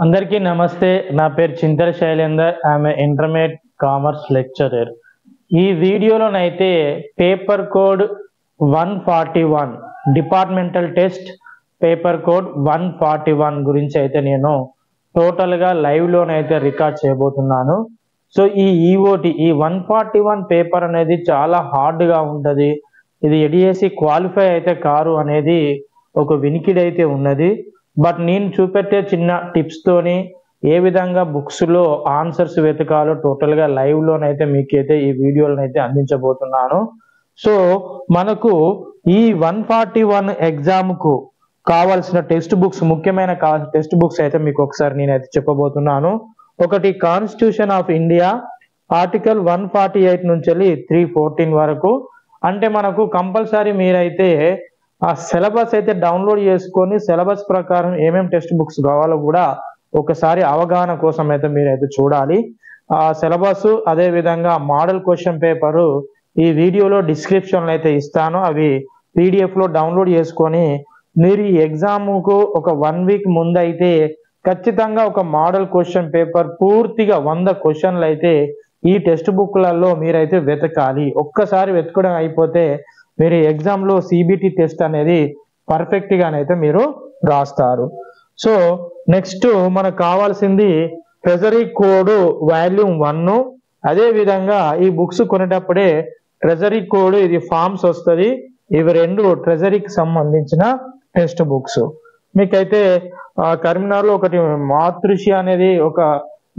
అందరికీ నమస్తే. నా పేరు చింతల శైలేందర్. ఆమె ఇంటర్మీడియట్ కామర్స్ లెక్చరర్. ఈ వీడియోలోనైతే paper code 141 departmental test paper code 141 గురించి అయితే నేను టోటల్గా లైవ్లోనైతే రికార్డ్ చేయబోతున్నాను. సో ఈ ఈఓటి ఈ 141 పేపర్ అనేది చాలా హార్డ్గా ఉంటుంది. ఇది ఎడిఎస్సి క్వాలిఫై అయితే కారు అనేది ఒక వినికిడి అయితే ఉన్నది. బట్ నేను చూపెట్టే చిన్న టిప్స్తోని ఏ విధంగా బుక్స్లో ఆన్సర్స్ వెతకాలో టోటల్గా లైవ్లోనైతే మీకైతే ఈ వీడియోలనైతే అందించబోతున్నాను. సో మనకు ఈ 141 ఎగ్జామ్కు కావాల్సిన టెక్స్ట్ బుక్స్, ముఖ్యమైన టెక్స్ట్ బుక్స్ అయితే మీకు ఒకసారి నేనైతే చెప్పబోతున్నాను. ఒకటి కాన్స్టిట్యూషన్ ఆఫ్ ఇండియా ఆర్టికల్ 148 నుంచి 314 వరకు. అంటే మనకు కంపల్సరీ మీరైతే ఆ సిలబస్ అయితే డౌన్లోడ్ చేసుకొని సిలబస్ ప్రకారం ఏమేమి టెక్స్ట్ బుక్స్ కావాలో కూడా ఒకసారి అవగాహన కోసం అయితే మీరైతే చూడాలి. ఆ సిలబస్ అదే విధంగా మోడల్ క్వశ్చన్ పేపరు ఈ వీడియోలో డిస్క్రిప్షన్లో అయితే ఇస్తాను. అవి పీడిఎఫ్లో డౌన్లోడ్ చేసుకొని మీరు ఈ ఎగ్జామ్కు ఒక 1 వీక్ ముందు అయితే ఖచ్చితంగా ఒక మోడల్ క్వశ్చన్ పేపర్ పూర్తిగా 100 క్వశ్చన్లు అయితే ఈ టెక్స్ట్ బుక్లలో మీరైతే వెతకాలి. ఒక్కసారి వెతకడం అయిపోతే మీరు ఎగ్జామ్లో సిబిటి టెస్ట్ అనేది పర్ఫెక్ట్గానైతే మీరు రాస్తారు. సో నెక్స్ట్ మనకు కావాల్సింది ట్రెజరీ కోడ్ వాల్యూమ్ 1. అదే విధంగా ఈ బుక్స్ కొనేటప్పుడే ట్రెజరీ కోడ్ ఇది ఫామ్స్ వస్తుంది. ఇవి 2 ట్రెజరీకి సంబంధించిన టెక్స్ట్ బుక్స్. మీకైతే కరీంనగర్లో ఒకటి మాతృషి అనేది ఒక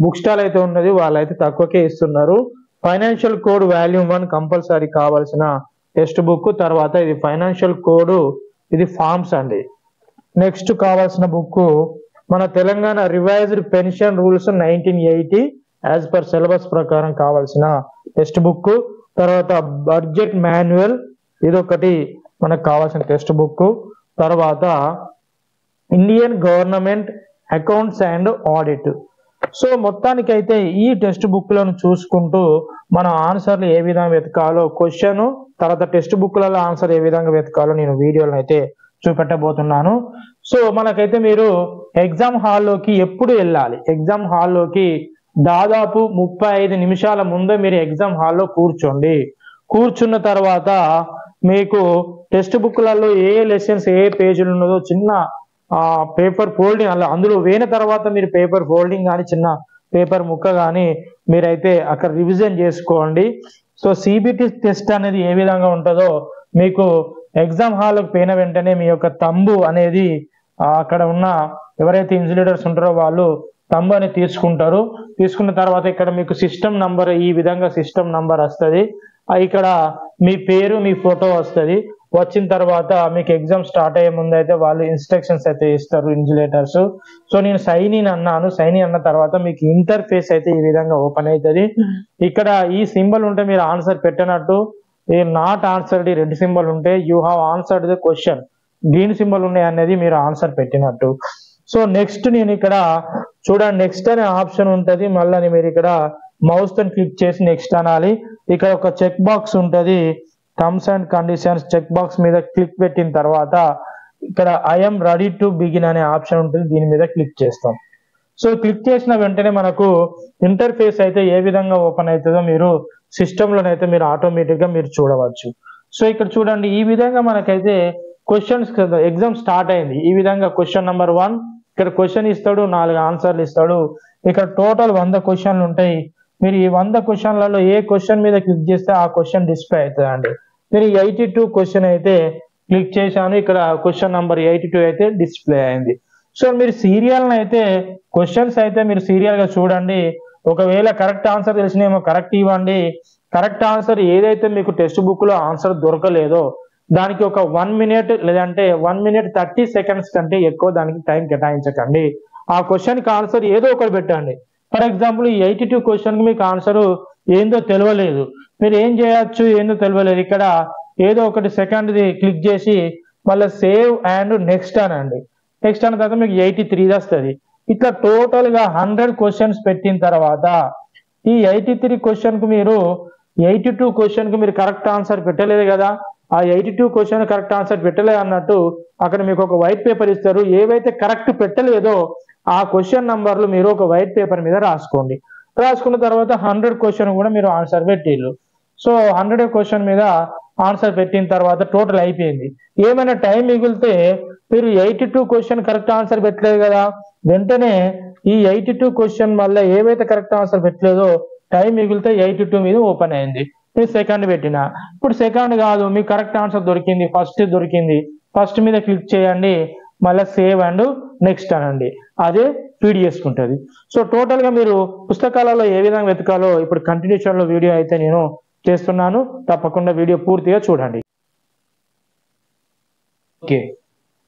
బుక్ స్టాల్ అయితే ఉన్నది, వాళ్ళైతే తక్కువకే ఇస్తున్నారు. ఫైనాన్షియల్ కోడ్ వాల్యూమ్ 1 కంపల్సరీ కావాల్సిన టెక్స్ట్ బుక్. తర్వాత ఇది ఫైనాన్షియల్ కోడ్, ఇది ఫార్మ్స్ అండి. నెక్స్ట్ కావాల్సిన బుక్ మన Telangana revised pension rules 1980 as per syllabus ప్రకారం కావాల్సిన టెక్స్ట్ బుక్. తర్వాత బడ్జెట్ మాన్యువల్, ఇదొకటి మనకు కావాల్సిన టెక్స్ట్ బుక్. తర్వాత Indian government accounts and audit. So మొత్తానికైతే ఈ టెక్స్ట్ బుక్లను చూసుకుంటూ మన ఆన్సర్లు ఏ విధంగా వెతకాలో క్వశ్చన్, తర్వాత టెక్స్ట్ బుక్లలో ఆన్సర్ ఏ విధంగా వెతకాలో నేను వీడియోలను అయితే చూపెట్టబోతున్నాను. సో మనకైతే మీరు ఎగ్జామ్ హాల్లోకి ఎప్పుడు వెళ్ళాలి? ఎగ్జామ్ హాల్లోకి దాదాపు 35 నిమిషాల ముందే మీరు ఎగ్జామ్ హాల్లో కూర్చోండి. కూర్చున్న తర్వాత మీకు టెక్స్ట్ బుక్లలో ఏ లెసన్స్ ఏ పేజీలు ఉన్నదో చిన్న పేపర్ ఫోల్డింగ్ అందులో వేయిన తర్వాత మీరు పేపర్ ఫోల్డింగ్ కానీ చిన్న పేపర్ ముక్క కానీ మీరైతే అక్కడ రివిజన్ చేసుకోండి. సో సిబిటి టెస్ట్ అనేది ఏ విధంగా ఉంటుందో మీకు ఎగ్జామ్ హాల్కి పోయిన వెంటనే మీ యొక్క తంబు అనేది అక్కడ ఉన్న ఎవరైతే ఇన్సులేటర్స్ ఉంటారో వాళ్ళు తంబు అనేది తీసుకుంటారు. తీసుకున్న తర్వాత ఇక్కడ మీకు సిస్టమ్ నంబర్, ఈ విధంగా సిస్టమ్ నంబర్ వస్తుంది. ఇక్కడ మీ పేరు మీ ఫోటో వస్తుంది. వచ్చిన తర్వాత మీకు ఎగ్జామ్ స్టార్ట్ అయ్యే ముందు అయితే వాళ్ళు ఇన్స్ట్రక్షన్స్ అయితే ఇస్తారు ఇన్సులేటర్స్. సో నేను సైన్ ఇన్ అన్నాను. సైన్ ఇన్ అన్న తర్వాత మీకు ఇంటర్ఫేస్ అయితే ఈ విధంగా ఓపెన్ అవుతుంది. ఇక్కడ ఈ సింబల్ ఉంటే మీరు ఆన్సర్ పెట్టినట్టు, ఏ నాట్ ఆన్సర్డ్ రెడ్ సింబల్ ఉంటే you have answered the question, green symbol ఉన్నాయి అనేది మీరు ఆన్సర్ పెట్టినట్టు. సో నెక్స్ట్ నేను ఇక్కడ చూడండి, నెక్స్ట్ అనే ఆప్షన్ ఉంటుంది. మళ్ళీ మీరు ఇక్కడ మౌస్ తో క్లిక్ చేసి నెక్స్ట్ అనాలి. ఇక్కడ ఒక చెక్ బాక్స్ ఉంటుంది, terms and conditions check box మీద క్లిక్ పెట్టిన తర్వాత ఇక్కడ ఐఎమ్ రెడీ టు బిగిన్ అనే ఆప్షన్ ఉంటుంది, దీని మీద క్లిక్ చేస్తాం. సో క్లిక్ చేసిన వెంటనే మనకు ఇంటర్ఫేస్ అయితే ఏ విధంగా ఓపెన్ అవుతుందో మీరు సిస్టంలోనైతే మీరు ఆటోమేటిక్గా మీరు చూడవచ్చు. సో ఇక్కడ చూడండి, ఈ విధంగా మనకైతే క్వశ్చన్స్ ఎగ్జామ్ స్టార్ట్ అయింది. ఈ విధంగా క్వశ్చన్ నెంబర్ 1 ఇక్కడ క్వశ్చన్ ఇస్తాడు, 4 ఆన్సర్లు ఇస్తాడు. ఇక్కడ టోటల్ 100 క్వశ్చన్లు ఉంటాయి. మీరు ఈ 100 క్వశ్చన్లలో ఏ క్వశ్చన్ మీద క్లిక్ చేస్తే ఆ క్వశ్చన్ డిస్ప్లే అవుతుంది అండి. మీరు 82 క్వశ్చన్ అయితే క్లిక్ చేశాను, ఇక్కడ క్వశ్చన్ నెంబర్ 82 అయితే డిస్ప్లే అయింది. సో మీరు సీరియల్ అయితే క్వశ్చన్స్ అయితే మీరు సీరియల్ గా చూడండి. ఒకవేళ కరెక్ట్ ఆన్సర్ తెలిసినేమో కరెక్ట్ ఇవ్వండి. కరెక్ట్ ఆన్సర్ ఏదైతే మీకు టెక్స్ట్ బుక్ లో ఆన్సర్ దొరకలేదో దానికి ఒక 1 మినిట్ లేదంటే 1 మినిట్ 30 సెకండ్స్ కంటే ఎక్కువ దానికి టైం కేటాయించకండి. ఆ క్వశ్చన్ కి ఆన్సర్ ఏదో ఒకటి పెట్టండి. ఫర్ ఎగ్జాంపుల్ ఈ 82 క్వశ్చన్ కి మీకు ఆన్సర్ ఏందో తెలియలేదు, మీరు ఏం చేయొచ్చు? ఏందో తెలియలేదు, ఇక్కడ ఏదో ఒకటి సెకండ్ది క్లిక్ చేసి మళ్ళీ సేవ్ అండ్ నెక్స్ట్ అనండి. నెక్స్ట్ అన్న తర్వాత మీకు 83 వస్తుంది. ఇట్లా టోటల్ గా 100 క్వశ్చన్స్ పెట్టిన తర్వాత ఈ 83 క్వశ్చన్ కు మీరు 82 క్వశ్చన్ కు మీరు కరెక్ట్ ఆన్సర్ పెట్టలేదు కదా, ఆ 82 క్వశ్చన్ కరెక్ట్ ఆన్సర్ పెట్టలేదు అన్నట్టు అక్కడ మీకు ఒక వైట్ పేపర్ ఇస్తారు. ఏవైతే కరెక్ట్ పెట్టలేదో ఆ క్వశ్చన్ నంబర్లు మీరు ఒక వైట్ పేపర్ మీద రాసుకోండి. రాసుకున్న తర్వాత 100 క్వశ్చన్ కూడా మీరు ఆన్సర్ పెట్టిళ్ళు. సో 100 క్వశ్చన్ మీద ఆన్సర్ పెట్టిన తర్వాత టోటల్ అయిపోయింది. ఏమైనా టైం మిగిలితే మీరు 82 క్వశ్చన్ కరెక్ట్ ఆన్సర్ పెట్టలేదు కదా, వెంటనే ఈ 82 క్వశ్చన్ వల్ల ఏవైతే కరెక్ట్ ఆన్సర్ పెట్టలేదో టైం మిగిలితే 82 మీద ఓపెన్ అయింది. మీరు సెకండ్ పెట్టిన, ఇప్పుడు సెకండ్ కాదు మీకు కరెక్ట్ ఆన్సర్ దొరికింది, ఫస్ట్ దొరికింది, ఫస్ట్ మీద క్లిక్ చేయండి, మళ్ళీ సేవ్ అండ్ నెక్స్ట్ అనండి, అదే ఫీడ్ చేసుకుంటుంది. సో టోటల్ గా మీరు పుస్తకాలలో ఏ విధంగా వెతకాలో ఇప్పుడు కంటిన్యూషన్ లో వీడియో అయితే నేను చేస్తున్నాను, తప్పకుండా వీడియో పూర్తిగా చూడండి. ఓకే,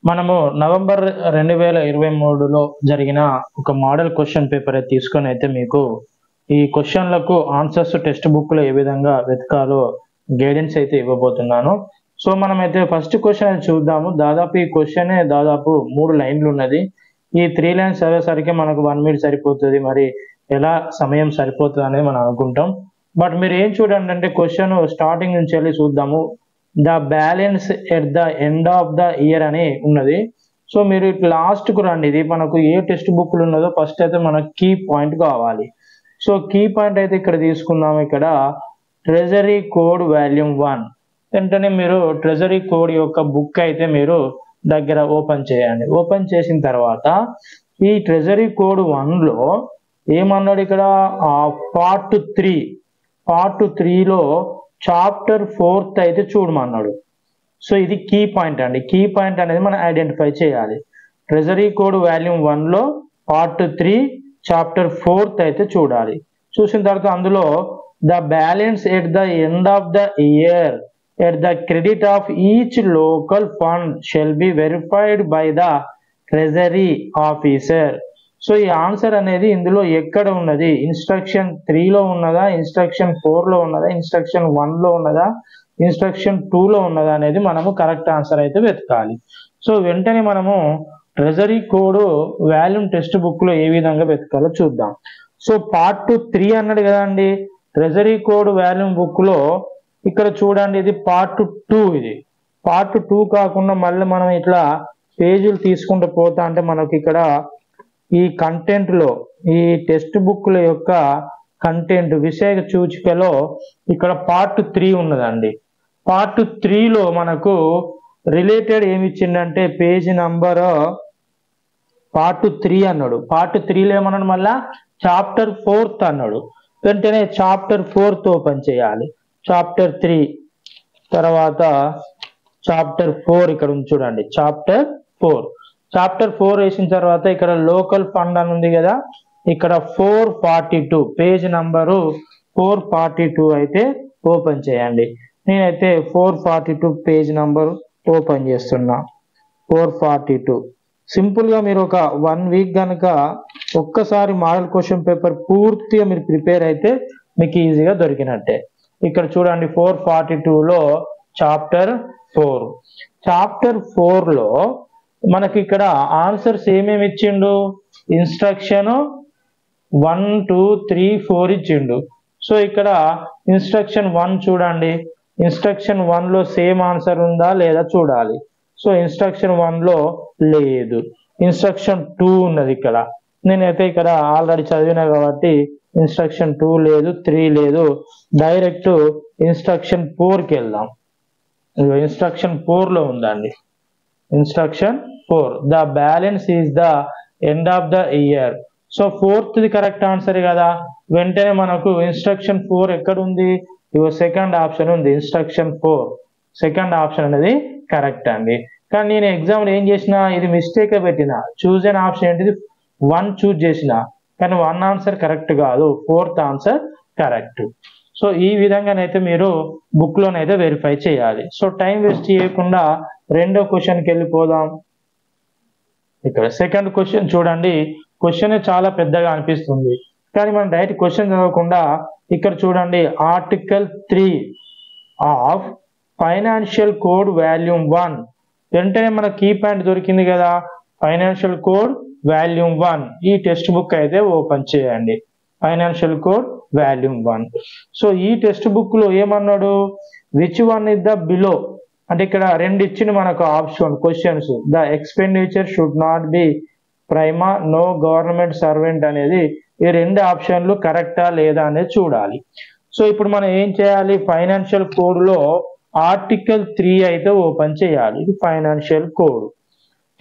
మనము నవంబర్ 2023లో జరిగిన ఒక మోడల్ క్వశ్చన్ పేపర్ అయితే తీసుకొని అయితే మీకు ఈ క్వశ్చన్లకు ఆన్సర్స్ టెక్స్ట్ బుక్ లో ఏ విధంగా వెతకాలో గైడెన్స్ అయితే ఇవ్వబోతున్నాను. సో మనమైతే ఫస్ట్ క్వశ్చన్ చూద్దాము. దాదాపు ఈ క్వశ్చన్ దాదాపు 3 లైన్లు ఉన్నది. ఈ 3 లైన్స్ చదివేసరికి మనకు 1 మినిట్ సరిపోతుంది, మరి ఎలా సమయం సరిపోతుంది అనేది మనం అనుకుంటాం. బట్ మీరు ఏం చూడండి అంటే క్వశ్చన్ స్టార్టింగ్ నుంచి వెళ్ళి చూద్దాము. The balance at the end of the year అని ఉన్నది. సో మీరు లాస్ట్ కు రండి, ఇది మనకు ఏ టెక్స్ట్ బుక్లు ఉన్నదో ఫస్ట్ అయితే మనకు కీ పాయింట్ కావాలి. సో కీ పాయింట్ అయితే ఇక్కడ తీసుకుందాము. ఇక్కడ ట్రెజరీ కోడ్ వాల్యూమ్ 1, వెంటనే మీరు ట్రెజరీ కోడ్ యొక్క బుక్ అయితే మీరు దగ్గర ఓపెన్ చేయండి. ఓపెన్ చేసిన తర్వాత ఈ ట్రెజరీ కోడ్ 1లో ఏమన్నాడు, ఇక్కడ పార్ట్ 3లో చాప్టర్ 4 అయితే చూడమన్నాడు. సో ఇది కీ పాయింట్ అండి. కీ పాయింట్ అనేది మనం ఐడెంటిఫై చేయాలి. ట్రెజరీ కోడ్ వాల్యూమ్ 1లో పార్ట్ 3 చాప్టర్ 4 అయితే చూడాలి. చూసిన తర్వాత అందులో the balance at the end of the year at the credit of each local fund shall be verified by the treasury officer. So ఈ ఆన్సర్ అనేది ఇందులో ఎక్కడ ఉన్నది, ఇన్స్ట్రక్షన్ 3లో ఉన్నదా, ఇన్స్ట్రక్షన్ 4లో ఉన్నదా, ఇన్స్ట్రక్షన్ 1లో ఉన్నదా, ఇన్స్ట్రక్షన్ 2లో ఉన్నదా అనేది మనము కరెక్ట్ ఆన్సర్ అయితే వెతకాలి. సో వెంటనే మనము treasury code volume text book లో ఏ విధంగా వెతకాలో చూద్దాం. సో పార్ట్ 3 అన్నాడు కదండి ట్రెజరీ కోడ్ వాల్యూమ్ బుక్ లో. ఇక్కడ చూడండి, ఇది పార్ట్ 2. ఇది పార్ట్ 2 కాకుండా మళ్ళీ మనం ఇట్లా పేజీలు తీసుకుంటూ పోతా అంటే మనకి ఇక్కడ ఈ కంటెంట్ లో ఈ టెక్స్ట్ బుక్ల యొక్క కంటెంట్ విషయ సూచికలో ఇక్కడ పార్ట్ 3 ఉన్నదండి. పార్ట్ 3లో మనకు రిలేటెడ్ ఏమి ఇచ్చిందంటే పేజీ నంబర్ పార్ట్ 3 అన్నాడు. పార్ట్ 3లో ఏమన్నాడు, మళ్ళా చాప్టర్ 4 అన్నాడు. వెంటనే చాప్టర్ 4 ఓపెన్ చేయాలి. చాప్టర్ 3 తర్వాత చాప్టర్ 4 ఇక్కడ ఉంది చూడండి, చాప్టర్ 4 వేసిన తర్వాత ఇక్కడ లోకల్ ఫండ్ అని ఉంది కదా, ఇక్కడ 442 పేజ్ నంబరు 442 అయితే ఓపెన్ చేయండి. నేనైతే 442 పేజ్ నంబర్ ఓపెన్ చేస్తున్నా. 442 సింపుల్ గా మీరు ఒక 1 వీక్ కనుక ఒక్కసారి మోడల్ క్వశ్చన్ పేపర్ పూర్తిగా మీరు ప్రిపేర్ అయితే మీకు ఈజీగా దొరికినట్టే. ఇక్కడ చూడండి 442లో చాప్టర్ 4లో మనకి ఇక్కడ ఆన్సర్స్ ఏమేమి ఇచ్చిండు, ఇన్స్ట్రక్షన్ 1, 2, 3, 4 ఇచ్చిండు. సో ఇక్కడ ఇన్స్ట్రక్షన్ 1 చూడండి, ఇన్స్ట్రక్షన్ 1లో సేమ్ ఆన్సర్ ఉందా లేదా చూడాలి. సో ఇన్స్ట్రక్షన్ 1లో లేదు, ఇన్స్ట్రక్షన్ 2 ఉన్నది. ఇక్కడ నేనైతే ఇక్కడ ఆల్రెడీ చదివినా కాబట్టి ఇన్స్ట్రక్షన్ 2 లేదు, 3 లేదు, డైరెక్ట్ ఇన్స్ట్రక్షన్ 4కి వెళ్దాం. ఇన్స్ట్రక్షన్ 4లో ఉందండి, instruction 4 the balance is the end of the year. So 4th correct answer కదా, వెంటనే మనకు ఇన్స్ట్రక్షన్ 4 ఎక్కడ ఉంది, ఇవో సెకండ్ ఆప్షన్ ఉంది, ఇన్స్ట్రక్షన్ 4 సెకండ్ ఆప్షన్ అనేది కరెక్ట్ అండి. కానీ నేను ఎగ్జామ్ ఏం చేసిన, ఇది మిస్టేక్ పెట్టిన, చూజ్ అన్ ఆప్షన్ ఏంటిది 1 చూజ్ చేసిన, కానీ 1 ఆన్సర్ కరెక్ట్ కాదు, 4th ఆన్సర్ కరెక్ట్. సో ఈ విధంగానైతే మీరు బుక్ లోనైతే వెరిఫై చేయాలి. సో టైం వేస్ట్ చేయకుండా రెండో క్వశ్చన్కి వెళ్ళిపోదాం. ఇక్కడ సెకండ్ క్వశ్చన్ చూడండి, క్వశ్చన్ చాలా పెద్దగా అనిపిస్తుంది కానీ మనం డైరెక్ట్ క్వశ్చన్ చదవకుండా ఇక్కడ చూడండి, article 3 of financial code volume 1. వెంటనే మన కీ పాయింట్ దొరికింది కదా, ఫైనాన్షియల్ కోడ్ వాల్యూమ్ 1 ఈ టెక్స్ట్ బుక్ అయితే ఓపెన్ చేయండి. Financial code volume 1. సో ఈ టెక్స్ట్ బుక్ లో ఏమన్నాడు, which one is the below అంటే ఇక్కడ 2 ఇచ్చిన మనకు option questions. The expenditure should not be prima, no government servant అనేది ఈ రెండు ఆప్షన్లు కరెక్టా లేదా అనేది చూడాలి. సో ఇప్పుడు మనం ఏం చేయాలి, ఫైనాన్షియల్ కోడ్ లో ఆర్టికల్ 3 అయితే ఓపెన్ చేయాలి. ఇది ఫైనాన్షియల్ కోడ్.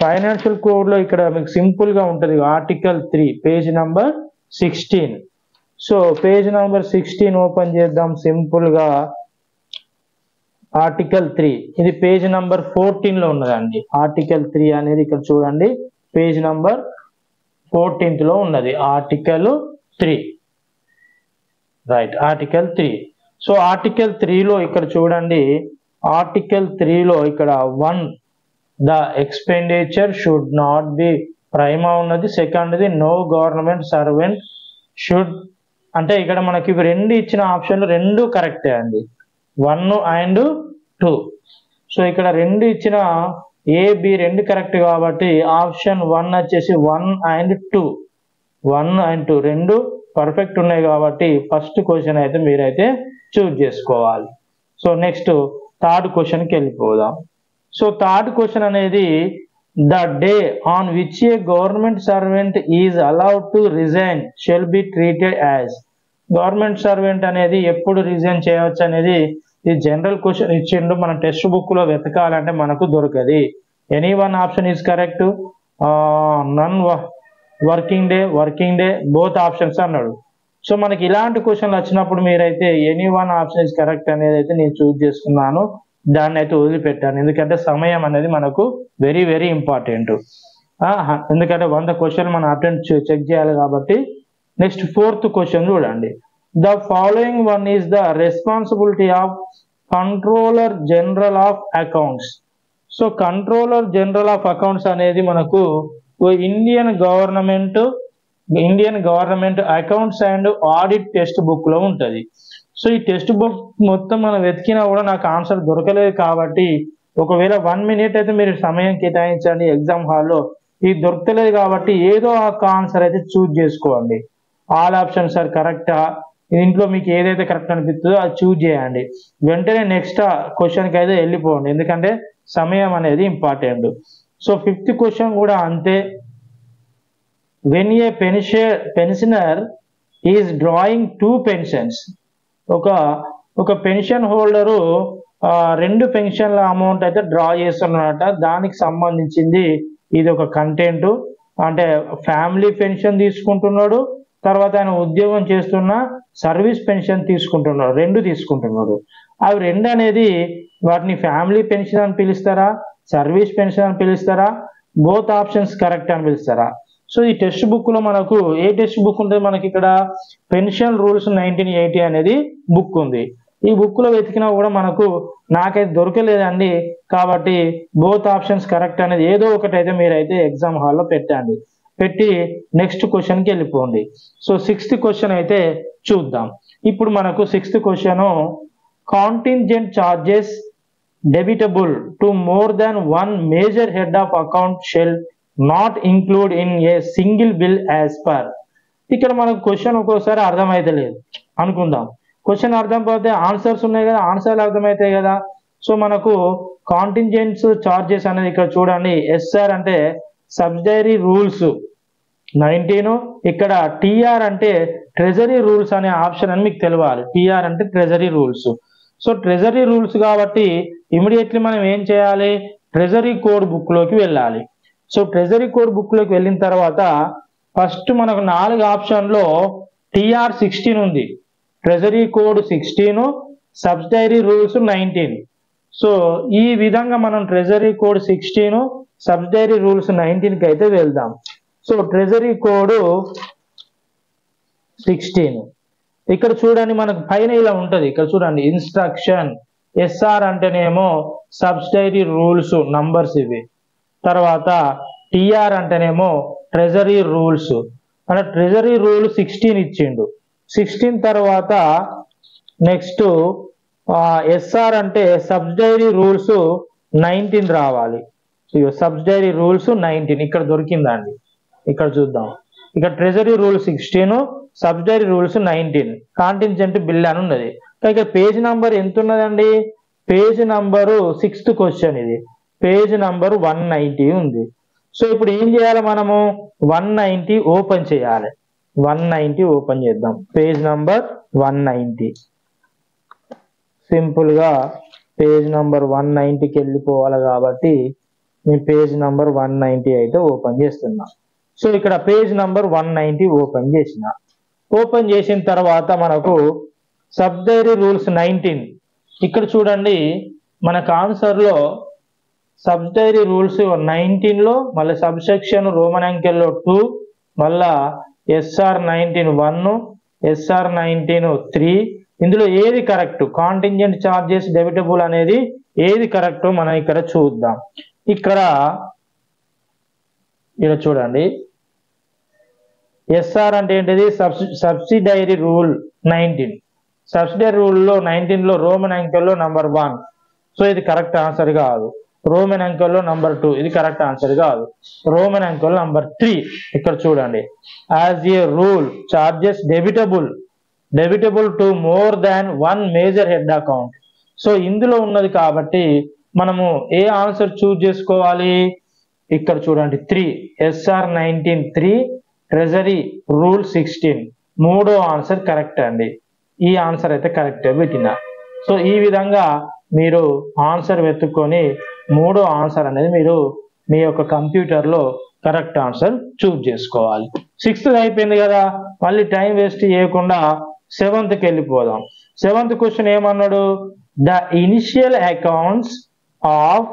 ఫైనాన్షియల్ కోడ్ లో ఇక్కడ మీకు సింపుల్ గా ఉంటుంది, article 3 page number 16. So page number 16 open చేద్దాం సింపుల్ గా. ఆర్టికల్ 3 ఇది పేజ్ నంబర్ 14 లో ఉన్నదండి. ఆర్టికల్ 3 అనేది ఇక్కడ చూడండి పేజ్ నంబర్ 14th లో ఉన్నది article 3. Right, article 3. So article 3 లో ఇక్కడ చూడండి, ఆర్టికల్ 3 లో ఇక్కడ 1 the expenditure should not be prima ఉన్నది. సెకండ్ది నో గవర్నమెంట్ సర్వెంట్ షుడ్, అంటే ఇక్కడ మనకి ఇవి రెండు ఇచ్చిన ఆప్షన్లు రెండు కరెక్టే అండి, 1 and 2. సో ఇక్కడ రెండు ఇచ్చిన ఏ బి రెండు కరెక్ట్ కాబట్టి ఆప్షన్ 1 వచ్చేసి 1 and 2 రెండు పర్ఫెక్ట్ ఉన్నాయి కాబట్టి ఫస్ట్ క్వశ్చన్ అయితే మీరైతే చూజ్ చేసుకోవాలి. సో నెక్స్ట్ థర్డ్ క్వశ్చన్కి వెళ్ళిపోదాం. సో థర్డ్ క్వశ్చన్ అనేది the day on which A government servant is allowed to resign shall be treated as. Government servant అనేది ఎప్పుడు రిజైన్ చేయవచ్చు అనేది ఇది జనరల్ క్వశ్చన్ ఇచ్చిండు, మన టెక్స్ట్ బుక్ లో వెతకాలంటే మనకు దొరకది. Any one option is correct, non working day both options అన్నాడు. సో మనకి ఇలాంటి క్వశ్చన్లు వచ్చినప్పుడు మీరైతే any one option is correct అనేది అయితే నేను చూజ్ చేసుకున్నాను, దాన్ని అయితే వదిలిపెట్టాను. ఎందుకంటే సమయం అనేది మనకు వెరీ వెరీ ఇంపార్టెంట్. ఎందుకంటే 100 క్వశ్చన్ మనం అటెంప్ట్ చెక్ చేయాలి కాబట్టి. నెక్స్ట్ ఫోర్త్ క్వశ్చన్ చూడండి, the following one is the responsibility of controller general of accounts. So controller general of accounts అనేది మనకు Indian government accounts and audit text book లో ఉంటది. So ఈ టెక్స్ట్ బుక్ మొత్తం మనం వెతికినా కూడా నాకు ఆన్సర్ దొరకలేదు కాబట్టి ఒకవేళ 1 minute అయితే మీరు సమయం కేటాయించండి ఎగ్జామ్ హాల్లో. ఇది దొరకలేదు కాబట్టి ఏదో ఒక ఆన్సర్ అయితే చూజ్ చేసుకోండి. ఆల్ ఆప్షన్స్ ఆర్ కరెక్టా, ఇంట్లో మీకు ఏదైతే కరెక్ట్ అనిపిస్తుందో అది చూజ్ చేయండి. వెంటనే నెక్స్ట్ క్వశ్చన్కి అయితే వెళ్ళిపోండి, ఎందుకంటే సమయం అనేది ఇంపార్టెంట్. సో 5th క్వశ్చన్ కూడా అంతే. When a pensioner is drawing 2 pensions, ఒక పెన్షన్ హోల్డరు 2 పెన్షన్ల అమౌంట్ అయితే డ్రా చేస్తున్నారట. దానికి సంబంధించింది ఇది ఒక కంటెంట్, అంటే ఫ్యామిలీ పెన్షన్ తీసుకుంటున్నాడు, తర్వాత ఆయన ఉద్యోగం చేస్తున్న సర్వీస్ పెన్షన్ తీసుకుంటున్నాడు, 2 తీసుకుంటున్నాడు. అవి 2 అనేది వాటిని ఫ్యామిలీ పెన్షన్ అని పిలుస్తారా, సర్వీస్ పెన్షన్ అని పిలుస్తారా, బోత్ ఆప్షన్స్ కరెక్ట్ అని పిలుస్తారా? సో ఈ టెక్స్ట్ బుక్ లో మనకు ఏ టెక్స్ట్ బుక్ ఉంటుంది, మనకి ఇక్కడ పెన్షన్ రూల్స్ 1980 అనేది బుక్ ఉంది. ఈ బుక్ లో వెతికినా కూడా మనకు నాకైతే దొరకలేదండి, కాబట్టి బోత్ ఆప్షన్స్ కరెక్ట్ అనేది ఏదో ఒకటి అయితే మీరైతే ఎగ్జామ్ హాల్లో పెట్టండి. పెట్టి నెక్స్ట్ క్వశ్చన్కి వెళ్ళిపోండి. సో 6th క్వశ్చన్ అయితే చూద్దాం. ఇప్పుడు మనకు 6th question, contingent charges debitable to more than 1 major head of account shall not include in a single bill as per. ఇక్కడ మనకు క్వశ్చన్ ఒక్కోసారి అర్థమైతే లేదు అనుకుందాం, క్వశ్చన్ అర్థం పోతే ఆన్సర్స్ ఉన్నాయి కదా, ఆన్సర్లు అర్థమవుతాయి కదా. సో మనకు కాంటింజెంట్స్ చార్జెస్ అనేది ఇక్కడ చూడండి, ఎస్ఆర్ అంటే సబ్సిడరీ రూల్స్ 19, ఇక్కడ టిఆర్ అంటే ట్రెజరీ రూల్స్ అనే ఆప్షన్ అని మీకు తెలియాలి. టిఆర్ అంటే treasury rules. So treasury rules కాబట్టి ఇమీడియట్లీ మనం ఏం చేయాలి, ట్రెజరీ కోడ్ బుక్ లోకి వెళ్ళాలి. సో ట్రెజరీ కోడ్ బుక్ లోకి వెళ్ళిన తర్వాత ఫస్ట్ మనకు 4 ఆప్షన్లో టిఆర్ 16 ఉంది, treasury code 16, subsidiary rules 19. So ఈ విధంగా మనం ట్రెజరీ కోడ్ 16, సబ్సిడరీ రూల్స్ 19కి అయితే వెళ్దాం. సో ట్రెజరీ కోడ్ 16 ఇక్కడ చూడండి, మనకు పైన ఇలా ఉంటది, ఇక్కడ చూడండి ఇన్స్ట్రక్షన్. ఎస్ఆర్ అంటేనేమో సబ్సిడరీ రూల్స్ నంబర్స్ ఇవి, తర్వాత టిఆర్ అంటేనేమో ట్రెజరీ రూల్స్, అంటే ట్రెజరీ రూల్ 16 ఇచ్చిండు. 16 తర్వాత నెక్స్ట్ ఎస్ఆర్ అంటే సబ్సిడరీ రూల్స్ 19 రావాలి. సబ్సిడరీ రూల్స్ 19 ఇక్కడ దొరికిందండి. ఇక్కడ చూద్దాం, ఇక్కడ treasury rule 16, subsidiary rules 19, contingent bill అని ఉన్నది. ఇక్కడ పేజ్ నంబర్ ఎంత ఉన్నదండి, పేజ్ నంబరు 6th క్వశ్చన్, ఇది పేజ్ నంబర్ 190 ఉంది. సో ఇప్పుడు ఏం చేయాలి, మనము 190 ఓపెన్ చేయాలి. 190 ఓపెన్ చేద్దాం. Page number 190. సింపుల్ గా పేజ్ నంబర్ 190కి వెళ్ళిపోవాలి కాబట్టి నేను పేజ్ నంబర్ 190 అయితే ఓపెన్ చేస్తున్నా. సో ఇక్కడ పేజ్ నంబర్ 190 ఓపెన్ చేసిన. ఓపెన్ చేసిన తర్వాత మనకు సబ్డైరీ రూల్స్ 19 ఇక్కడ చూడండి. మనకు ఆన్సర్ లో సబ్డైరీ రూల్స్ 19 లో మళ్ళీ సబ్సెక్షన్ రోమన్ అంకెల్లో 2, మళ్ళా SR 19 1, SR 19 3. ఇందులో ఏది కరెక్ట్, కాంటింజెంట్ చార్జెస్ డెబిటబుల్ అనేది ఏది కరెక్ట్ మనం ఇక్కడ చూద్దాం. ఇక్కడ చూడండి, SR అంటే ఏంటిది, సబ్సిడైరీ రూల్ 19. సబ్సిడైరీ రూల్లో 19 లో రోమన్ అంకెల్లో నంబర్ 1. సో ఇది కరెక్ట్ ఆన్సర్ కాదు. రోమన్ అంకెల్లో నంబర్ 2 ఇది కరెక్ట్ ఆన్సర్ కాదు. రోమన్ అంకెల్లో నంబర్ 3 ఇక్కడ చూడండి, as a rule charges debitable to more than 1 major head account. So ఇందులో ఉన్నది కాబట్టి మనము ఏ ఆన్సర్ చూజ్ చేసుకోవాలి, ఇక్కడ చూడండి 3, SR 19 3, ట్రెజరీ రూల్ 16. మూడో ఆన్సర్ కరెక్ట్ అండి. ఈ ఆన్సర్ అయితే కరెక్ట్ పెట్టిన. సో ఈ విధంగా మీరు ఆన్సర్ వెతుక్కొని మూడో ఆన్సర్ అనేది మీరు మీ యొక్క కంప్యూటర్లో కరెక్ట్ ఆన్సర్ చూజ్ చేసుకోవాలి. 6th అయిపోయింది కదా, మళ్ళీ టైం వేస్ట్ చేయకుండా 7th వెళ్ళిపోదాం. 7th క్వశ్చన్ ఏమన్నాడు, the initial accounts of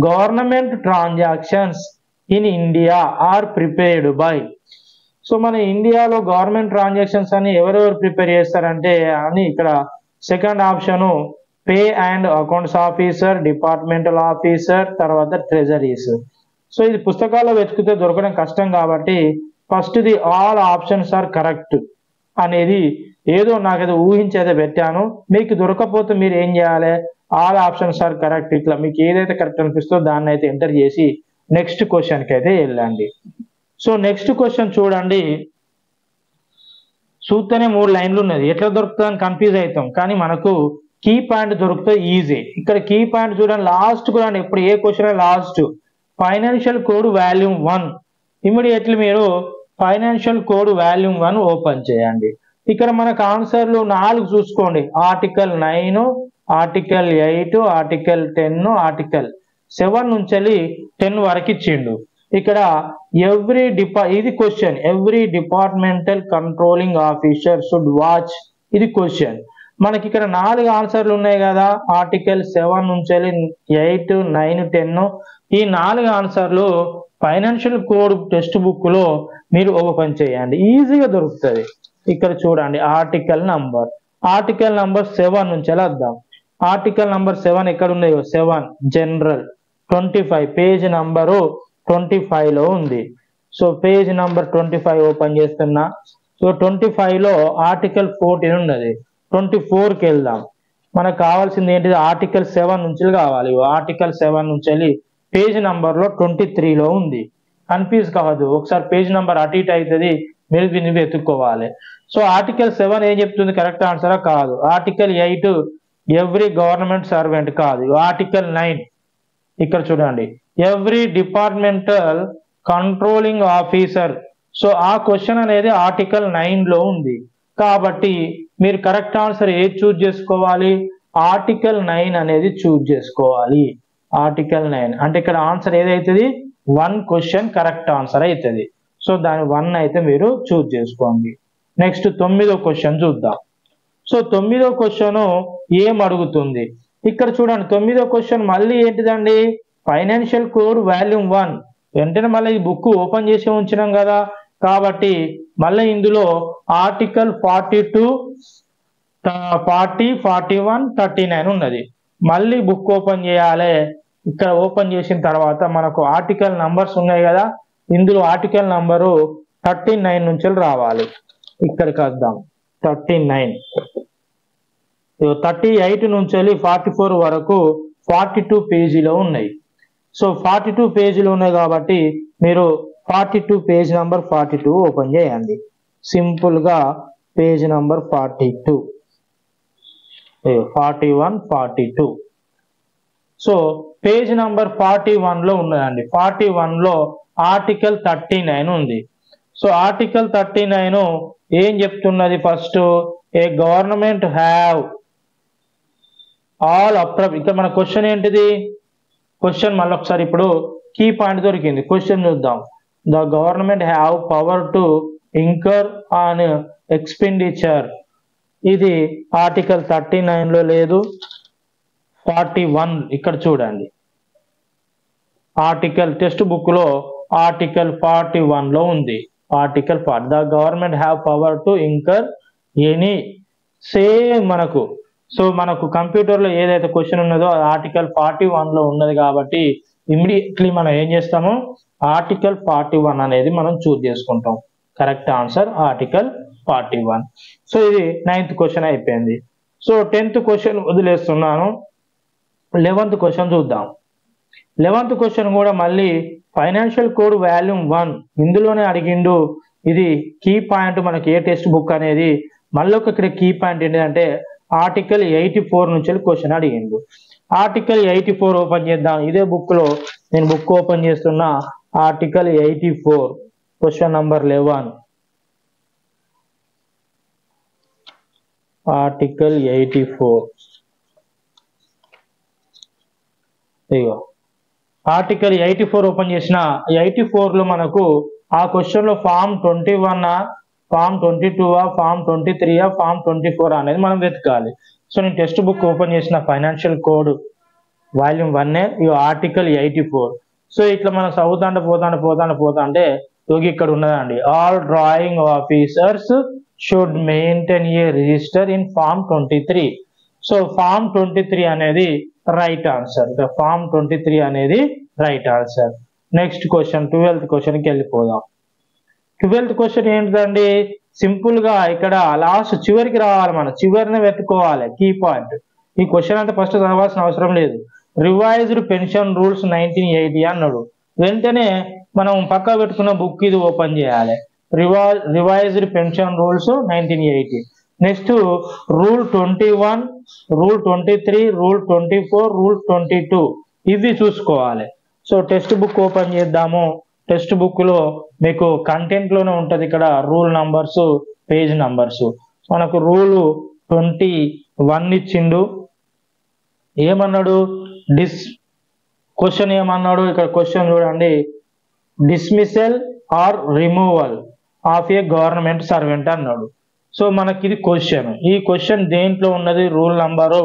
government transactions in India are prepared by. So మన ఇండియాలో గవర్నమెంట్ ట్రాన్సాక్షన్స్ అని ఎవరెవరు ప్రిపేర్ చేస్తారంటే అని ఇక్కడ second option pay and accounts officer, departmental officer, తర్వాత ట్రెజరీస్. సో ఇది పుస్తకాల్లో వెతికితే దొరకడం కష్టం కాబట్టి first the all options are correct అనేది ఏదో నాకైతే ఊహించి అయితే పెట్టాను. మీకు దొరకపోతే మీరు ఏం చేయాలి, ఆల్ ఆప్షన్స్ ఆర్ కరెక్ట్ ఇట్లా మీకు ఏదైతే కరెక్ట్ అనిపిస్తుందో దాన్ని అయితే ఎంటర్ చేసి నెక్స్ట్ క్వశ్చన్కి అయితే వెళ్ళండి. సో నెక్స్ట్ క్వశ్చన్ చూడండి, చూస్తేనే 3 లైన్లు ఉన్నది, ఎట్లా దొరుకుతుందని కన్ఫ్యూజ్ అవుతాం, కానీ మనకు కీ పాయింట్ దొరికితే ఈజీ. ఇక్కడ కీ పాయింట్ చూడండి, లాస్ట్ కూడా ఎప్పుడు ఏ question last financial code volume 1. Immediately మీరు ఫైనాన్షియల్ కోడ్ వాల్యూమ్ 1 ఓపెన్ చేయండి. ఇక్కడ మనకు ఆన్సర్లు 4 చూసుకోండి, ఆర్టికల్ 9, ఆర్టికల్ 8, ఆర్టికల్ 10, ఆర్టికల్ 7 నుంచి 10 వరకు ఇచ్చిండు. ఇక్కడ ఇది question, every departmental controlling officer should watch, ఇది క్వశ్చన్. మనకి ఇక్కడ 4 ఆన్సర్లు ఉన్నాయి కదా, ఆర్టికల్ 7 నుంచి 8, 9, 10. ఈ 4 ఆన్సర్లు ఫైనాన్షియల్ కోడ్ టెక్స్ట్ బుక్ లో మీరు ఓపెన్ చేయండి, ఈజీగా దొరుకుతుంది. ఇక్కడ చూడండి ఆర్టికల్ నంబర్ 7 నుంచి వద్దాం. ఆర్టికల్ నంబర్ 7 ఎక్కడ ఉన్నాయో 7 జనరల్ 25 పేజ్ నంబరు 25 లో ఉంది. సో పేజ్ నంబర్ 25 ఓపెన్ చేస్తున్నా. సో 25 లో ఆర్టికల్ 14 ఉన్నది. 24కి వెళ్దాం. మనకు కావాల్సింది ఏంటిది, ఆర్టికల్ 7 నుంచి కావాలి. ఆర్టికల్ 7 నుంచి పేజ్ నంబర్ లో 23 లో ఉంది. కన్ఫ్యూజ్ కావద్దు, ఒకసారి పేజ్ నంబర్ అటు ఇటు అవుతుంది, మీరు వెతుక్కోవాలి. సో ఆర్టికల్ 7 ఏం చెప్తుంది, కరెక్ట్ ఆన్సరా కాదు. ఆర్టికల్ 8 ఎవ్రీ గవర్నమెంట్ సర్వెంట్ కాదు. ఆర్టికల్ 9 ఇక్కడ చూడండి, every departmental controlling officer. So ఆ క్వశ్చన్ అనేది ఆర్టికల్ 9 లో ఉంది కాబట్టి మీరు కరెక్ట్ ఆన్సర్ ఏది చూజ్ చేసుకోవాలి, ఆర్టికల్ 9 అనేది చూజ్ చేసుకోవాలి. ఆర్టికల్ 9 అంటే ఇక్కడ ఆన్సర్ ఏదైతుంది, 1 క్వశ్చన్ కరెక్ట్ ఆన్సర్ అవుతుంది. సో దాని 1 అయితే మీరు చూజ్ చేసుకోండి. నెక్స్ట్ 9వ క్వశ్చన్ చూద్దాం. సో 9వ క్వశ్చన్ ఏం అడుగుతుంది, ఇక్కడ చూడండి 9వ క్వశ్చన్ మళ్ళీ ఏంటిదండి, ఫైనాన్షియల్ కోడ్ వాల్యూమ్ 1. వెంటనే మళ్ళీ ఈ బుక్ ఓపెన్ చేసి ఉంచినాం కదా కాబట్టి మళ్ళీ ఇందులో ఆర్టికల్ 42, 40, 41, 39 ఉన్నది. మళ్ళీ బుక్ ఓపెన్ చేయాలి. ఇక్కడ ఓపెన్ చేసిన తర్వాత మనకు ఆర్టికల్ నంబర్స్ ఉన్నాయి కదా, ఇందులో ఆర్టికల్ నంబరు 39 నుంచి రావాలి. ఇక్కడికి వద్దాం. 39, 38 నుంచి 44 వరకు 42 పేజీలో ఉన్నాయి. సో 42 పేజీలు ఉన్నాయి కాబట్టి మీరు 42 పేజ్ నంబర్ 42 ఓపెన్ చేయండి. సింపుల్ గా page number 42, 41, 42. So page number 41 లో ఉన్నదండి. 41 లో ఆర్టికల్ 39 ఉంది. సో ఆర్టికల్ 39 ఏం చెప్తున్నది? First A government have all ఇక్కడ మన క్వశ్చన్ ఏంటిది? క్వశ్చన్ మళ్ళీ ఒకసారి ఇప్పుడు కీ పాయింట్ దొరికింది. క్వశ్చన్ చూద్దాం. The government have power to incur on expenditure. ఇది ఆర్టికల్ 39 లో లేదు. 41 ఇక్కడ చూడండి, ఆర్టికల్ టెక్స్ట్ బుక్ లో ఆర్టికల్ 41 లో ఉంది. Article 40 the government have power to incur any. Same మనకు కంప్యూటర్ లో ఏదైతే క్వశ్చన్ ఉన్నదో అది ఆర్టికల్ 41 లో ఉన్నది కాబట్టి ఇమ్మీడియట్లీ మనం ఏం చేస్తాము? ఆర్టికల్ 41 అనేది మనం చూస్ చేసుకుంటాం. Correct answer article 41. సో ఇది 9th క్వశ్చన్ అయిపోయింది. సో 10th క్వశ్చన్ వదిలేస్తున్నాను. 11th క్వశ్చన్ చూద్దాం. 11th క్వశ్చన్ కూడా మళ్ళీ ఫైనాన్షియల్ కోడ్ వాల్యూమ్ 1 ఇందులోనే అడిగిండు. ఇది కీ పాయింట్ మనకి ఏ టెక్స్ట్ బుక్ అనేది మళ్ళీ ఇక్కడ కీ పాయింట్ ఏంటంటే ఆర్టికల్ 84 నుంచి క్వశ్చన్ అడిగిండు. ఆర్టికల్ 84 ఓపెన్ చేద్దాం. ఇదే బుక్ లో నేను బుక్ ఓపెన్ చేస్తున్నా. Article 84 question number 11. ఆర్టికల్ 84 ఇగో ఆర్టికల్ 84 ఓపెన్ చేసిన 84 లో మనకు ఆ క్వశ్చన్ లో ఫామ్ 21 ఫామ్ 22 ఫామ్ 23 ఫామ్ 24 అనేది మనం వెతకాలి. సో నేను టెక్స్ట్ బుక్ ఓపెన్ చేసిన ఫైనాన్షియల్ కోడ్ వాల్యూమ్ 1 ఇగో ఆర్టికల్ 84. సో ఇట్లా మనం పోతాంటే ఇక్కడ ఉన్నదండి. All drawing officers should maintain a register in form 23. So form 23 అనేది రైట్ ఆన్సర్. ఫామ్ 23 అనేది right answer. Next question 12th క్వశ్చన్కి వెళ్ళిపోదాం. 12th క్వశ్చన్ ఏంటిదండి? సింపుల్ గా ఇక్కడ లాస్ట్ చివరికి రావాలి, మనం చివరిని వెతుకోవాలి కీ పాయింట్. ఈ క్వశ్చన్ అంతా ఫస్ట్ చదవాల్సిన అవసరం లేదు. రివైజ్డ్ పెన్షన్ రూల్స్ 1980 అన్నాడు. వెంటనే మనం పక్క పెట్టుకున్న బుక్ ఇది ఓపెన్ చేయాలి. Revised pension rules 1980. Next rule 21, rule 23, rule 24, rule 22 ఇవి చూసుకోవాలి. సో టెక్స్ట్ బుక్ ఓపెన్ చేద్దాము. టెక్స్ట్ బుక్ లో మీకు కంటెంట్ లోనే ఉంటది ఇక్కడ రూల్ నంబర్స్, పేజ్ నంబర్స్. మనకు రూల్ 21 ఇచ్చిండు. ఏమన్నాడు? క్వశ్చన్ ఏమన్నాడు? ఇక్కడ క్వశ్చన్ చూడండి. Dismissal or removal of A government servant అన్నాడు. సో మనకి ఇది క్వశ్చన్. ఈ క్వశ్చన్ దేంట్లో ఉన్నది? రూల్ నంబరు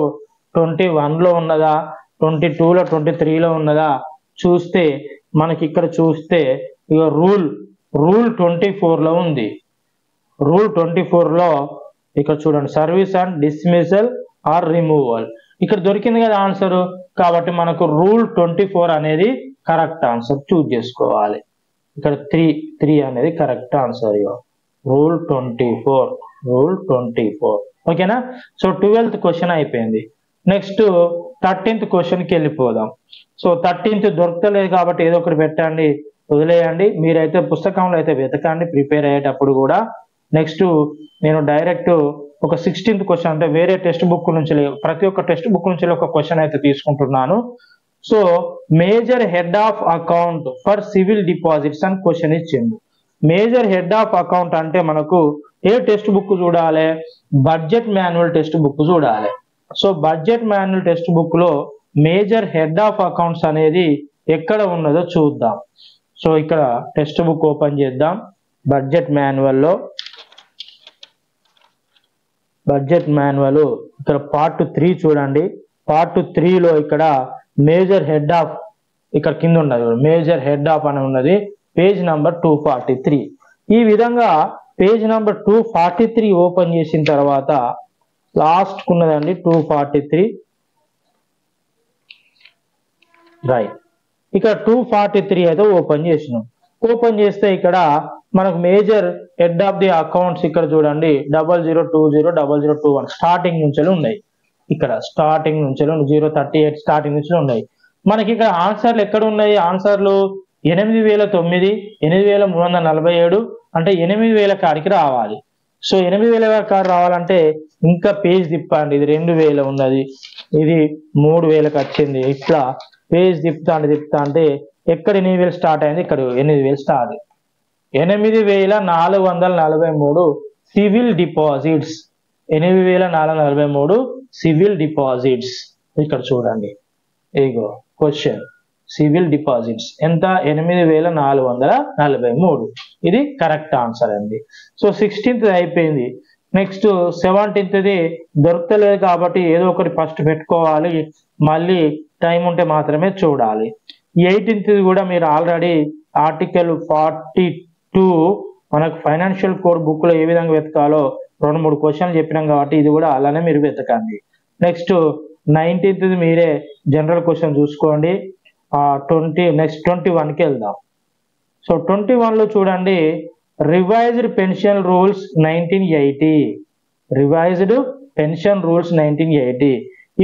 21 లో ఉన్నదా, 22 లో, 23 లో ఉన్నదా చూస్తే మనకి ఇక్కడ చూస్తే ఇక రూల్ 24 లో ఉంది. రూల్ 24 లో ఇక్కడ చూడండి, service and dismissal or removal ఇక్కడ దొరికింది కదా ఆన్సర్. కాబట్టి మనకు రూల్ 24 అనేది కరెక్ట్ ఆన్సర్ చూస్ చేసుకోవాలి. ఇక్కడ 3 అనేది కరెక్ట్ ఆన్సర్. రూల్ 24 ఓకేనా. సో 12th క్వశ్చన్ అయిపోయింది. నెక్స్ట్ 13th క్వశ్చన్కి వెళ్ళిపోదాం. సో 13th దొరకలేదు కాబట్టి ఏదో ఒకటి పెట్టండి, వదిలేయండి. మీరైతే పుస్తకంలో అయితే వెతకండి ప్రిపేర్ అయ్యేటప్పుడు కూడా. నెక్స్ట్ నేను డైరెక్ట్ ఒక 16th క్వశ్చన్ అంటే వేరే టెక్స్ట్ బుక్ నుంచి ప్రతి ఒక్క టెక్స్ట్ బుక్ నుంచి ఒక క్వశ్చన్ అయితే తీసుకుంటున్నాను. So major head of account for civil deposits అని క్వశ్చన్ ఇచ్చిండు. మేజర్ హెడ్ ఆఫ్ అకౌంట్ అంటే మనకు ఏ టెక్స్ట్ బుక్ చూడాలి? బడ్జెట్ మాన్యువల్ టెక్స్ట్ బుక్ చూడాలి. So budget manual text book లో మేజర్ హెడ్ ఆఫ్ అకౌంట్స్ అనేది ఎక్కడ ఉన్నదో చూద్దాం. సో ఇక్కడ టెక్స్ట్ బుక్ ఓపెన్ చేద్దాం. బడ్జెట్ మాన్యువల్ ఇక్కడ పార్ట్ 3 చూడండి. పార్ట్ 3 లో ఇక్కడ మేజర్ హెడ్ ఆఫ్ ఇక్కడ కింద ఉన్నది, మేజర్ హెడ్ ఆఫ్ అని ఉన్నది. Page number 243. ఈ విధంగా పేజ్ నంబర్ 243 ఓపెన్ చేసిన తర్వాత లాస్ట్ ఉన్నదండి 243 రైట్. ఇక్కడ 243 అయితే ఓపెన్ చేసినాం. ఓపెన్ చేస్తే ఇక్కడ మనకు major head of the accounts ఇక్కడ చూడండి 00200021 స్టార్టింగ్ నుంచి ఉన్నాయి. ఇక్కడ స్టార్టింగ్ నుంచి 038 స్టార్టింగ్ నుంచి ఉన్నాయి. మనకి ఇక్కడ ఆన్సర్లు ఎక్కడ ఉన్నాయి? ఆన్సర్లు 8009, 8347 అంటే 8000 కాడికి రావాలి. సో 8000 కాడికి రావాలంటే ఇంకా పేజ్ తిప్పండి, ఇది 2000 ఉన్నది, ఇది 3000కి వచ్చింది, ఇట్లా పేజ్ తిప్పుతా అంటే ఎక్కడ 8000 స్టార్ట్ అయింది, ఇక్కడ 8000 start. 8443 civil deposits, 8443 civil deposits. ఇక్కడ చూడండి, ఇగో క్వశ్చన్ సివిల్ డిపాజిట్స్ ఎంత, 8443. ఇది కరెక్ట్ ఆన్సర్ అండి. సో 16th అయిపోయింది. నెక్స్ట్ 17th దొరకలేదు కాబట్టి ఏదో ఒకటి ఫస్ట్ పెట్టుకోవాలి, మళ్ళీ టైం ఉంటే మాత్రమే చూడాలి. 18th కూడా మీరు ఆల్రెడీ ఆర్టికల్ 42 మనకు ఫైనాన్షియల్ కోడ్ బుక్ లో ఏ విధంగా వెతకాలో 2-3 క్వశ్చన్లు చెప్పినాం కాబట్టి ఇది కూడా అలానే మీరు వెతకండి. నెక్స్ట్ 19th మీరే జనరల్ క్వశ్చన్ చూసుకోండి. 21కి వెళ్దాం. సో 21లో చూడండి, revised pension rules 1980, revised pension rules 1980.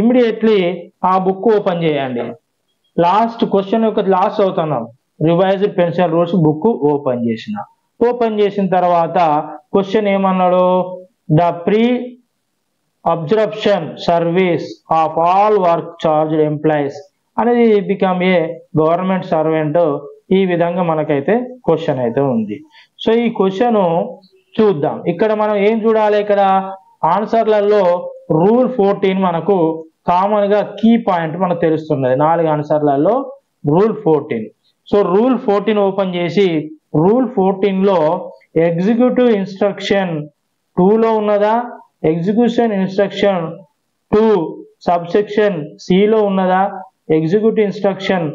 Immediately ఆ బుక్ ఓపెన్ చేయండి. లాస్ట్ క్వశ్చన్ యొక్క లాస్ట్ అవుతున్నాం, revised pension rules book open చేసిన తర్వాత క్వశ్చన్ ఏమన్నాడు, the pre absorption service of all work charged employees అనేది బికమ్ ఏ గవర్నమెంట్ సర్వెంట్. ఈ విధంగా మనకైతే క్వశ్చన్ అయితే ఉంది. సో ఈ క్వశ్చన్ చూద్దాం. ఇక్కడ మనం ఏం చూడాలి, ఇక్కడ ఆన్సర్లలో రూల్ 14 మనకు కామన్ గా కీ పాయింట్ మనకు తెలుస్తున్నది. 4 ఆన్సర్లలో రూల్ 14. సో రూల్ 14 ఓపెన్ చేసి రూల్ 14లో ఎగ్జిక్యూటివ్ ఇన్స్ట్రక్షన్ 2లో ఉన్నదా, ఎగ్జిక్యూషన్ ఇన్స్ట్రక్షన్ 2 సబ్సెక్షన్ సిలో ఉన్నదా, ఎగ్జిక్యూటివ్ ఇన్స్ట్రక్షన్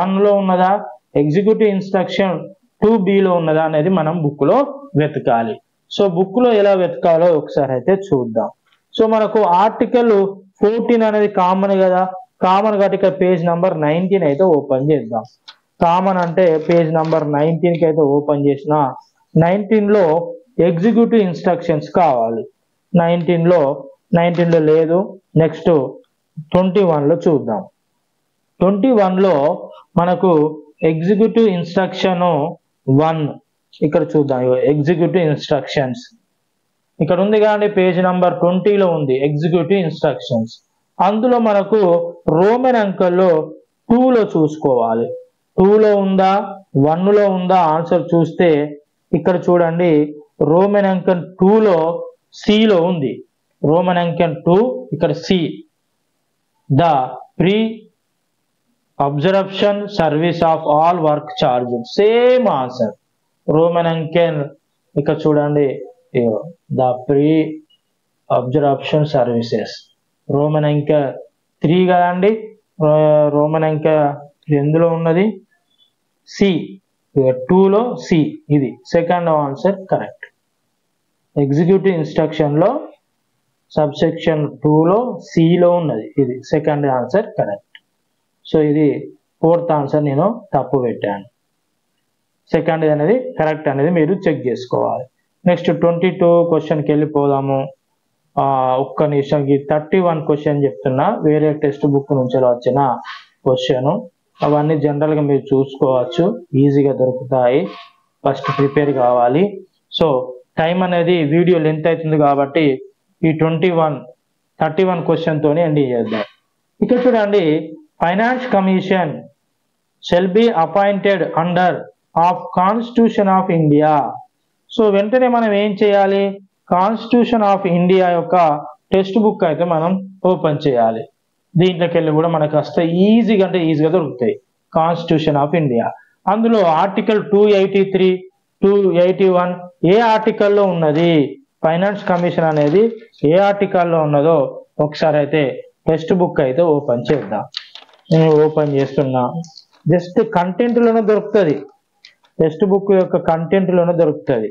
1లో ఉన్నదా, ఎగ్జిక్యూటివ్ ఇన్స్ట్రక్షన్ 2బిలో ఉన్నదా అనేది మనం బుక్ లో వెతకాలి. సో బుక్ లో ఎలా వెతకాలో ఒకసారి అయితే చూద్దాం. సో మనకు ఆర్టికల్ 14 అనేది కామన్ కదా, కామన్ కాబట్టి ఇక్కడ పేజ్ నంబర్ 19 అయితే ఓపెన్ చేద్దాం. కామన్ అంటే పేజ్ నంబర్ 19కి అయితే ఓపెన్ చేసిన 19లో ఎగ్జిక్యూటివ్ ఇన్స్ట్రక్షన్స్ కావాలి. 19లో లేదు. నెక్స్ట్ 21లో చూద్దాం. 21లో మనకు ఎగ్జిక్యూటివ్ ఇన్స్ట్రక్షన్ 1 ఇక్కడ చూద్దాం. ఎగ్జిక్యూటివ్ ఇన్స్ట్రక్షన్స్ ఇక్కడ ఉంది కానీ పేజ్ నంబర్ 20లో ఉంది ఎగ్జిక్యూటివ్ ఇన్స్ట్రక్షన్స్. అందులో మనకు రోమన్ అంకెల్లో 2లో చూసుకోవాలి. 2లో ఉందా 1లో ఉందా ఆన్సర్ చూస్తే ఇక్కడ చూడండి, రోమన్ అంకెన్ 2లో సిలో ఉంది. రోమన్ అంకెన్ 2 ఇక్కడ C, the pre absorption service of all work charge, same answer. Roman అంకెన్ ఇక్కడ చూడండి, the pre absorption services, Roman అంక 3 కదండి, రోమన్ అంక ఎందులో ఉన్నది సి, 2లో సి, ఇది second answer correct. Executive instruction లో సబ్సెక్షన్ 2లో సిలో ఉన్నది, ఇది సెకండ్ ఆన్సర్ కరెక్ట్. సో ఇది 4th ఆన్సర్ నేను తప్పు పెట్టాను. సెకండ్ అనేది కరెక్ట్ అనేది మీరు చెక్ చేసుకోవాలి. నెక్స్ట్ 22 క్వశ్చన్కి వెళ్ళిపోదాము. ఒక్క నిమిషంకి 31 క్వశ్చన్ చెప్తున్నా, వేరే టెక్స్ట్ బుక్ నుంచి వచ్చిన క్వశ్చన్. అవన్నీ జనరల్గా మీరు చూసుకోవచ్చు, ఈజీగా దొరుకుతాయి. ఫస్ట్ ప్రిపేర్ కావాలి. సో టైం అనేది వీడియో లెంత్ అవుతుంది కాబట్టి ఈ 31 క్వశ్చన్తోనే ఎండ్ చేద్దాం. ఇక్కడ చూడండి, finance commission shall be appointed under of constitution of India. So వెంటనే మనం ఏం చేయాలి, కాన్స్టిట్యూషన్ ఆఫ్ ఇండియా యొక్క టెక్స్ట్ బుక్ అయితే మనం ఓపెన్ చేయాలి. దీంట్లోకి వెళ్ళి కూడా మనకు వస్తే ఈజీగా దొరుకుతాయి. కాన్స్టిట్యూషన్ ఆఫ్ ఇండియా, అందులో ఆర్టికల్ 283, 281 ఏ ఆర్టికల్లో ఉన్నది, ఫైనాన్స్ కమిషన్ అనేది ఏ ఆర్టికల్లో ఉన్నదో ఒకసారి అయితే టెక్స్ట్ బుక్ అయితే ఓపెన్ చేద్దాం. నేను ఓపెన్ చేస్తున్నా. జస్ట్ కంటెంట్ లోనే దొరుకుతుంది, టెక్స్ట్ బుక్ యొక్క కంటెంట్ లోనే దొరుకుతుంది.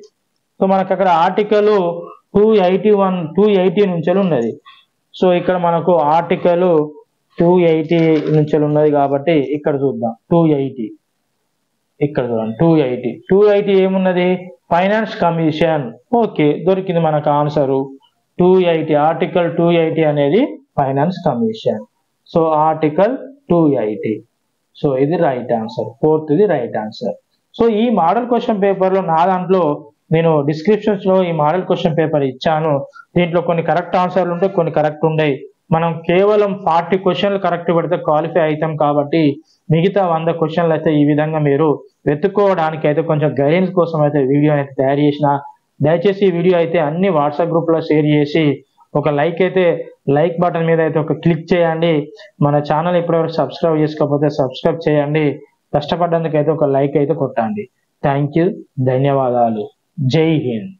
సో మనకు అక్కడ ఆర్టికల్ 280 నుంచి ఉన్నది. సో ఇక్కడ మనకు ఆర్టికల్ 280 నుంచి ఉన్నది కాబట్టి ఇక్కడ చూద్దాం. 280 ఇక్కడ చూడండి, 280 ఏమున్నది, ఫైనాన్స్ కమిషన్. ఓకే, దొరికింది మనకు ఆన్సరు 280. ఆర్టికల్ 280 అనేది finance commission. So article 280. So ఇది right answer, 4th right answer. So ఈ మోడల్ క్వశ్చన్ పేపర్ లో నా దాంట్లో నేను డిస్క్రిప్షన్స్ లో ఈ మోడల్ క్వశ్చన్ పేపర్ ఇచ్చాను. దీంట్లో కొన్ని కరెక్ట్ ఆన్సర్లు ఉంటాయి, కొన్ని కరెక్ట్ ఉండయి. మనం కేవలం 40 క్వశ్చన్లు కరెక్ట్ పెడితే క్వాలిఫై అవుతాం కాబట్టి మిగతా 100 క్వశ్చన్లు అయితే ఈ విధంగా మీరు వెతుక్కోవడానికి అయితే కొంచెం గైడెన్స్ కోసం అయితే వీడియో అయితే తయారు చేసిన. దయచేసి ఈ వీడియో అయితే అన్ని వాట్సాప్ గ్రూప్ లో షేర్ చేసి ఒక లైక్ బటన్ మీద అయితే ఒక క్లిక్ చేయండి. మన ఛానల్ ఇప్పటివరకు సబ్స్క్రైబ్ చేసుకోకపోతే సబ్స్క్రైబ్ చేయండి. కష్టపడ్డందుకు అయితే ఒక లైక్ అయితే కొట్టండి. థ్యాంక్ యూ, ధన్యవాదాలు. జై హింద్.